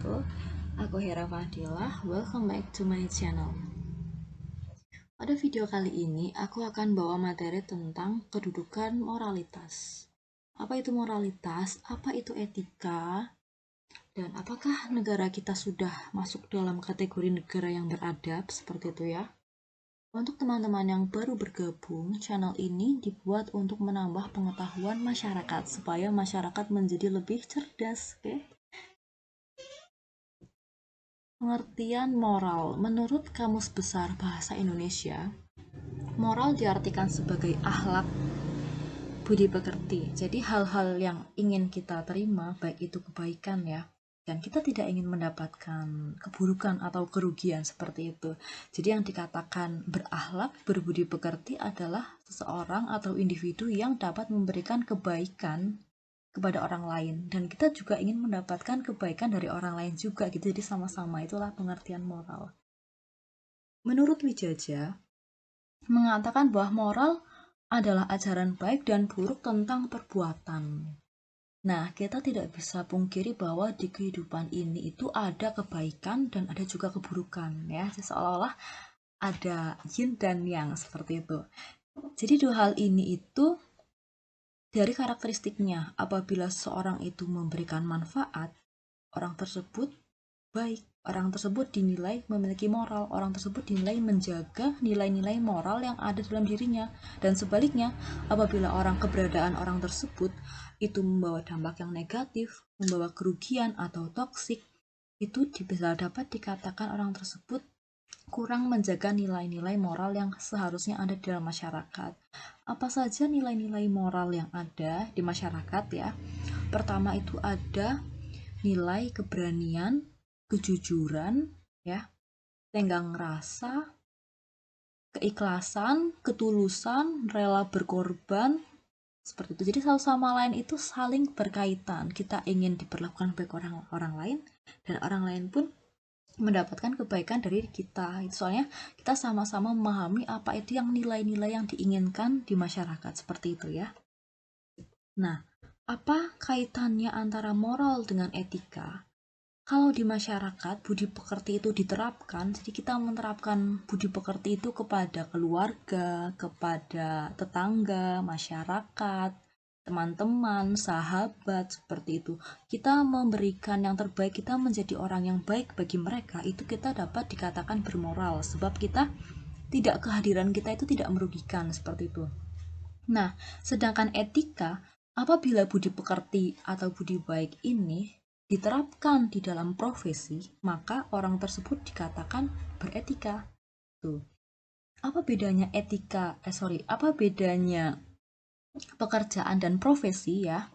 wabarakatuh. Aku Hera Fadilah, welcome back to my channel. Pada video kali ini, aku akan bawa materi tentang kedudukan moralitas. Apa itu moralitas? Apa itu etika? Dan apakah negara kita sudah masuk dalam kategori negara yang beradab seperti itu ya? Untuk teman-teman yang baru bergabung, channel ini dibuat untuk menambah pengetahuan masyarakat supaya masyarakat menjadi lebih cerdas, oke? Pengertian moral menurut Kamus Besar Bahasa Indonesia, moral diartikan sebagai akhlak, budi pekerti. Jadi hal-hal yang ingin kita terima, baik itu kebaikan ya, dan kita tidak ingin mendapatkan keburukan atau kerugian seperti itu. Jadi yang dikatakan berakhlak, berbudi pekerti adalah seseorang atau individu yang dapat memberikan kebaikan kepada orang lain, dan kita juga ingin mendapatkan kebaikan dari orang lain juga gitu. Jadi sama-sama, itulah pengertian moral. Menurut Wijaja mengatakan bahwa moral adalah ajaran baik dan buruk tentang perbuatan. Nah, kita tidak bisa pungkiri bahwa di kehidupan ini itu ada kebaikan dan ada juga keburukan ya, seolah-olah ada yin dan yang seperti itu. Jadi dua hal ini itu dari karakteristiknya, apabila seorang itu memberikan manfaat, orang tersebut baik, orang tersebut dinilai memiliki moral, orang tersebut dinilai menjaga nilai-nilai moral yang ada dalam dirinya. Dan sebaliknya, apabila keberadaan orang tersebut itu membawa dampak yang negatif, membawa kerugian atau toksik, itu bisa dapat dikatakan orang tersebut kurang menjaga nilai-nilai moral yang seharusnya ada di dalam masyarakat. Apa saja nilai-nilai moral yang ada di masyarakat ya? Pertama itu ada nilai keberanian, kejujuran, ya, tenggang rasa, keikhlasan, ketulusan, rela berkorban, seperti itu. Jadi satu sama lain itu saling berkaitan. Kita ingin diperlakukan baik orang lain, dan orang lain pun mendapatkan kebaikan dari kita. Itu soalnya kita sama-sama memahami apa itu yang nilai-nilai yang diinginkan di masyarakat seperti itu ya. Nah, apa kaitannya antara moral dengan etika? Kalau di masyarakat budi pekerti itu diterapkan, jadi kita menerapkan budi pekerti itu kepada keluarga, kepada tetangga, masyarakat, teman-teman, sahabat, seperti itu. Kita memberikan yang terbaik, kita menjadi orang yang baik bagi mereka, itu kita dapat dikatakan bermoral, sebab kehadiran kita itu tidak merugikan, seperti itu. Nah, sedangkan etika, apabila budi pekerti atau budi baik ini diterapkan di dalam profesi, maka orang tersebut dikatakan beretika. Tuh. Apa bedanya apa bedanya pekerjaan dan profesi ya?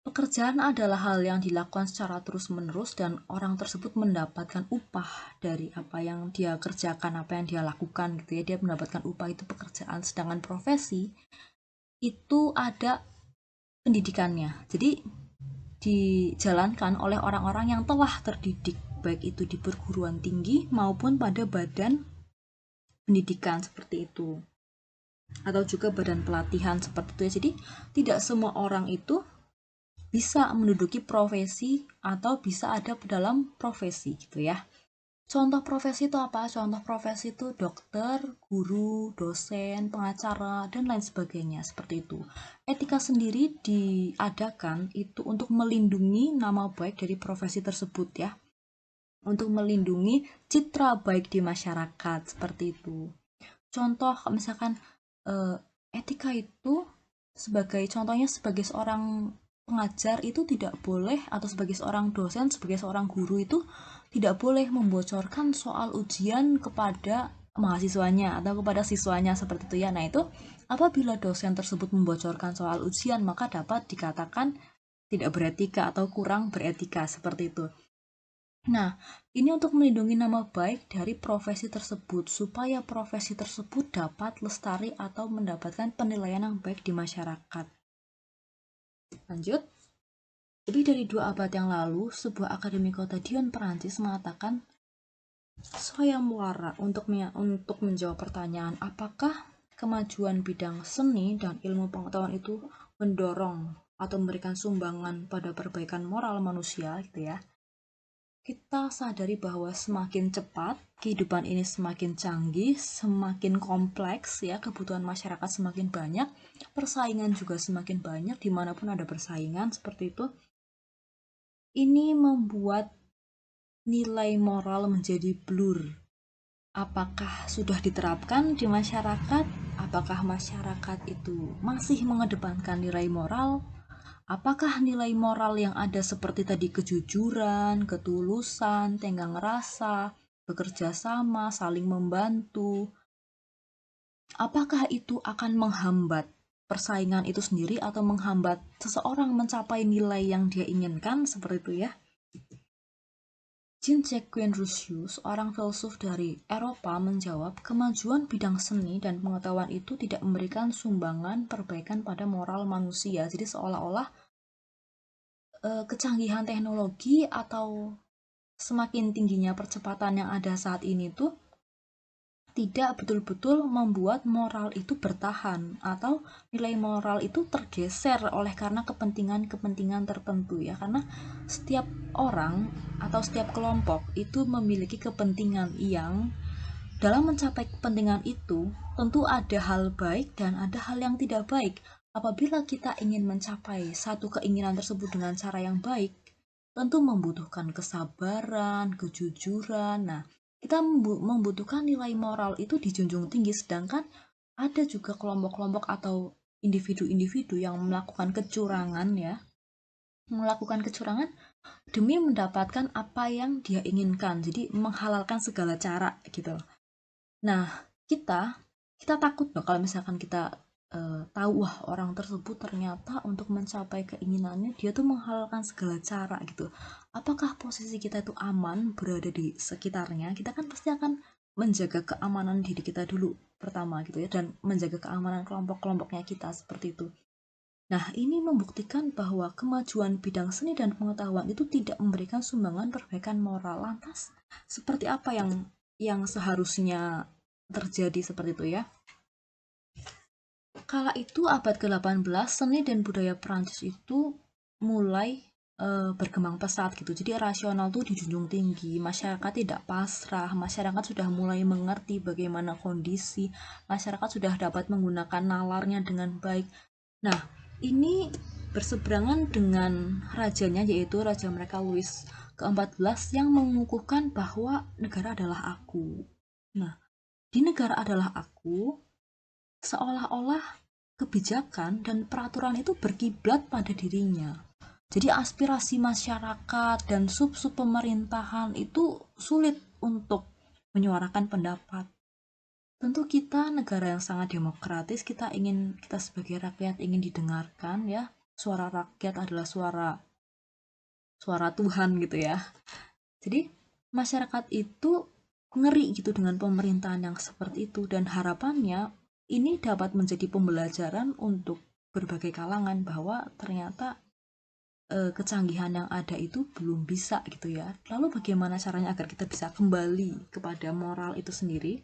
Pekerjaan adalah hal yang dilakukan secara terus-menerus dan orang tersebut mendapatkan upah dari apa yang dia kerjakan, apa yang dia lakukan gitu ya. Dia mendapatkan upah, itu pekerjaan. Sedangkan profesi itu ada pendidikannya. Jadi dijalankan oleh orang-orang yang telah terdidik, baik itu di perguruan tinggi maupun pada badan pendidikan seperti itu. Atau juga badan pelatihan seperti itu ya. Jadi tidak semua orang itu bisa menduduki profesi atau bisa ada dalam profesi gitu ya. Contoh profesi itu apa? Contoh profesi itu dokter, guru, dosen, pengacara, dan lain sebagainya seperti itu. Etika sendiri diadakan itu untuk melindungi nama baik dari profesi tersebut ya. Untuk melindungi citra baik di masyarakat seperti itu. Contoh misalkan etika itu contohnya sebagai seorang pengajar itu tidak boleh, atau sebagai seorang dosen, sebagai seorang guru itu tidak boleh membocorkan soal ujian kepada mahasiswanya atau kepada siswanya seperti itu ya. Nah itu apabila dosen tersebut membocorkan soal ujian, maka dapat dikatakan tidak beretika atau kurang beretika seperti itu. Nah, ini untuk melindungi nama baik dari profesi tersebut, supaya profesi tersebut dapat lestari atau mendapatkan penilaian yang baik di masyarakat. Lanjut. Lebih dari 2 abad yang lalu, sebuah akademi kota Dion, Perancis mengatakan sayembara untuk menjawab pertanyaan apakah kemajuan bidang seni dan ilmu pengetahuan itu mendorong atau memberikan sumbangan pada perbaikan moral manusia gitu ya. kita sadari bahwa semakin cepat kehidupan ini semakin canggih, semakin kompleks ya, kebutuhan masyarakat semakin banyak, persaingan juga semakin banyak, dimanapun ada persaingan seperti itu. Ini membuat nilai moral menjadi blur. Apakah sudah diterapkan di masyarakat? Apakah masyarakat itu masih mengedepankan nilai moral? Apakah nilai moral yang ada seperti tadi kejujuran, ketulusan, tenggang rasa, bekerja sama, saling membantu, apakah itu akan menghambat persaingan itu sendiri atau menghambat seseorang mencapai nilai yang dia inginkan seperti itu ya? Jean-Jacques Rousseau, seorang filsuf dari Eropa, menjawab, kemajuan bidang seni dan pengetahuan itu tidak memberikan sumbangan perbaikan pada moral manusia. Jadi seolah-olah kecanggihan teknologi atau semakin tingginya percepatan yang ada saat ini tuh tidak betul-betul membuat moral itu bertahan atau nilai moral itu tergeser oleh karena kepentingan-kepentingan tertentu ya, karena setiap orang atau setiap kelompok itu memiliki kepentingan yang dalam mencapai kepentingan itu tentu ada hal baik dan ada hal yang tidak baik. Apabila kita ingin mencapai satu keinginan tersebut dengan cara yang baik, tentu membutuhkan kesabaran, kejujuran. Nah, kita membutuhkan nilai moral itu dijunjung tinggi, sedangkan ada juga kelompok-kelompok atau individu-individu yang melakukan kecurangan ya, melakukan kecurangan demi mendapatkan apa yang dia inginkan. Jadi menghalalkan segala cara gitu. Nah, kita takut loh kalau misalkan kita tahu wah orang tersebut ternyata untuk mencapai keinginannya dia tuh menghalalkan segala cara gitu. Apakah posisi kita itu aman berada di sekitarnya? Kita kan pasti akan menjaga keamanan diri kita dulu pertama gitu ya, dan menjaga keamanan kelompok-kelompoknya kita seperti itu. Nah, ini membuktikan bahwa kemajuan bidang seni dan pengetahuan itu tidak memberikan sumbangan perbaikan moral. Lantas, seperti apa yang seharusnya terjadi seperti itu ya? Kala itu abad ke-18, seni dan budaya Prancis itu mulai berkembang pesat gitu. Jadi rasional tuh dijunjung tinggi, masyarakat tidak pasrah, masyarakat sudah mulai mengerti bagaimana kondisi, masyarakat sudah dapat menggunakan nalarnya dengan baik. Nah, ini berseberangan dengan rajanya, yaitu raja mereka Louis ke-14 yang mengukuhkan bahwa negara adalah aku. Nah, di negara adalah aku, seolah-olah kebijakan dan peraturan itu berkiblat pada dirinya. Jadi aspirasi masyarakat dan sub-sub pemerintahan itu sulit untuk menyuarakan pendapat. Tentu kita negara yang sangat demokratis, kita sebagai rakyat ingin didengarkan ya. Suara rakyat adalah suara Tuhan gitu ya. Jadi masyarakat itu ngeri gitu dengan pemerintahan yang seperti itu, dan harapannya ini dapat menjadi pembelajaran untuk berbagai kalangan bahwa ternyata kecanggihan yang ada itu belum bisa gitu ya. Lalu bagaimana caranya agar kita bisa kembali kepada moral itu sendiri?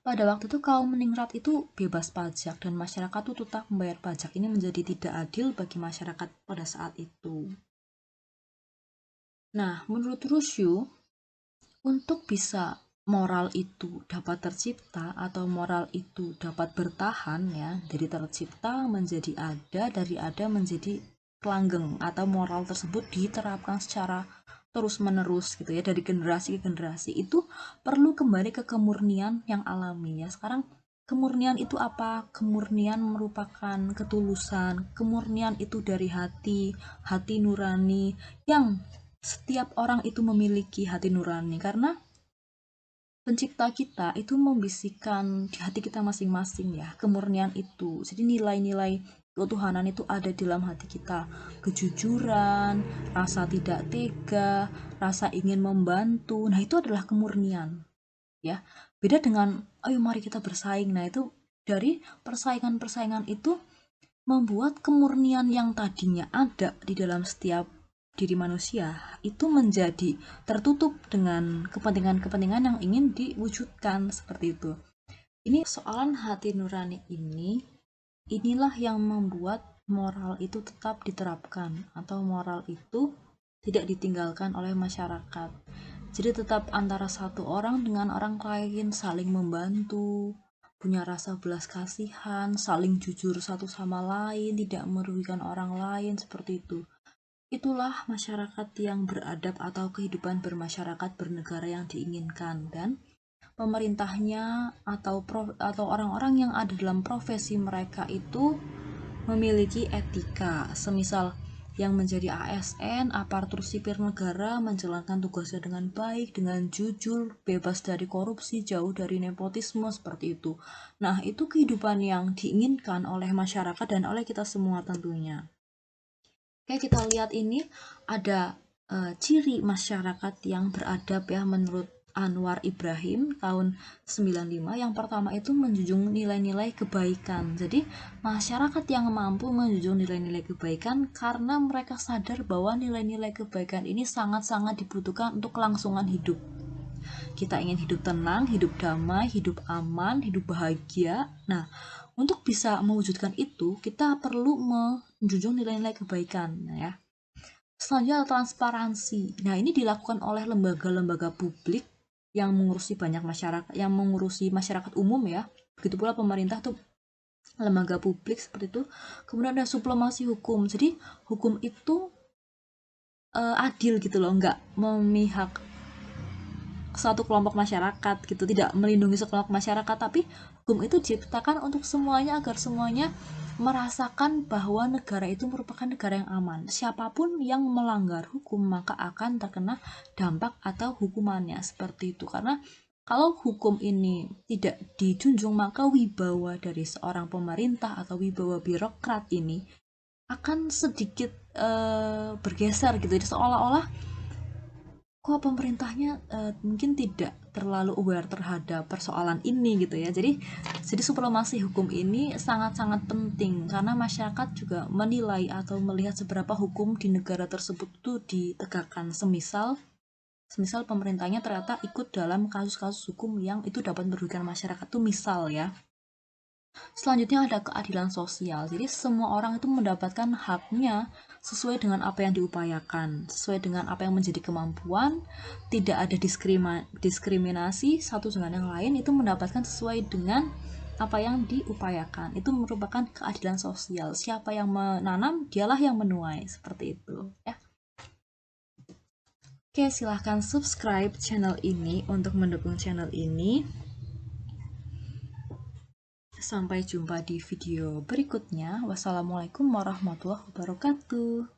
Pada waktu itu kaum meningrat itu bebas pajak dan masyarakat itu tetap membayar pajak. Ini menjadi tidak adil bagi masyarakat pada saat itu. Nah, menurut Rousseau, untuk bisa moral itu dapat tercipta atau moral itu dapat bertahan ya, dari tercipta menjadi ada, dari ada menjadi langgeng, atau moral tersebut diterapkan secara terus-menerus gitu ya, dari generasi ke generasi, itu perlu kembali ke kemurnian yang alami ya. Sekarang kemurnian itu apa? Kemurnian merupakan ketulusan, kemurnian itu dari hati nurani, yang setiap orang itu memiliki hati nurani karena pencipta kita itu membisikkan di hati kita masing-masing ya, kemurnian itu. Jadi nilai-nilai ketuhanan itu ada di dalam hati kita. Kejujuran, rasa tidak tega, rasa ingin membantu. Nah, itu adalah kemurnian. Ya. Beda dengan ayo mari kita bersaing. Nah, itu dari persaingan-persaingan itu membuat kemurnian yang tadinya ada di dalam setiap diri manusia itu menjadi tertutup dengan kepentingan-kepentingan yang ingin diwujudkan seperti itu. Ini soalan hati nurani inilah yang membuat moral itu tetap diterapkan atau moral itu tidak ditinggalkan oleh masyarakat. Jadi tetap antara satu orang dengan orang lain saling membantu, punya rasa belas kasihan, saling jujur satu sama lain, tidak merugikan orang lain, seperti itu. Itulah masyarakat yang beradab atau kehidupan bermasyarakat bernegara yang diinginkan, dan pemerintahnya atau orang-orang yang ada dalam profesi mereka itu memiliki etika. Semisal yang menjadi ASN, aparatur sipil negara, menjalankan tugasnya dengan baik, dengan jujur, bebas dari korupsi, jauh dari nepotisme, seperti itu. Nah, itu kehidupan yang diinginkan oleh masyarakat dan oleh kita semua tentunya. Oke, kita lihat ini ada ciri masyarakat yang beradab ya menurut Anwar Ibrahim tahun 95. Yang pertama itu menjunjung nilai-nilai kebaikan. Jadi masyarakat yang mampu menjunjung nilai-nilai kebaikan karena mereka sadar bahwa nilai-nilai kebaikan ini sangat-sangat dibutuhkan untuk kelangsungan hidup. Kita ingin hidup tenang, hidup damai, hidup aman, hidup bahagia. Nah, untuk bisa mewujudkan itu, kita perlu menjunjung nilai-nilai kebaikan, ya. Selanjutnya transparansi. Nah, ini dilakukan oleh lembaga-lembaga publik yang mengurusi banyak masyarakat, yang mengurusi masyarakat umum ya. Begitu pula pemerintah tuh lembaga publik seperti itu. Kemudian ada supremasi hukum. Jadi hukum itu adil gitu loh, nggak memihak suatu kelompok masyarakat gitu, tidak melindungi sekelompok masyarakat, tapi hukum itu diciptakan untuk semuanya agar semuanya merasakan bahwa negara itu merupakan negara yang aman. Siapapun yang melanggar hukum maka akan terkena dampak atau hukumannya, seperti itu. Karena kalau hukum ini tidak dijunjung maka wibawa dari seorang pemerintah atau wibawa birokrat ini akan sedikit bergeser gitu. Jadi seolah-olah kok pemerintahnya mungkin tidak terlalu aware terhadap persoalan ini gitu ya. Jadi supremasi hukum ini sangat-sangat penting karena masyarakat juga menilai atau melihat seberapa hukum di negara tersebut itu ditegakkan. Semisal pemerintahnya ternyata ikut dalam kasus-kasus hukum yang itu dapat merugikan masyarakat tuh, misal ya. Selanjutnya ada keadilan sosial. Jadi semua orang itu mendapatkan haknya sesuai dengan apa yang diupayakan, sesuai dengan apa yang menjadi kemampuan, tidak ada diskriminasi satu dengan yang lain, itu mendapatkan sesuai dengan apa yang diupayakan. Itu merupakan keadilan sosial. Siapa yang menanam, dialah yang menuai, seperti itu ya. Oke, silahkan subscribe channel ini untuk mendukung channel ini. Sampai jumpa di video berikutnya. Wassalamualaikum warahmatullahi wabarakatuh.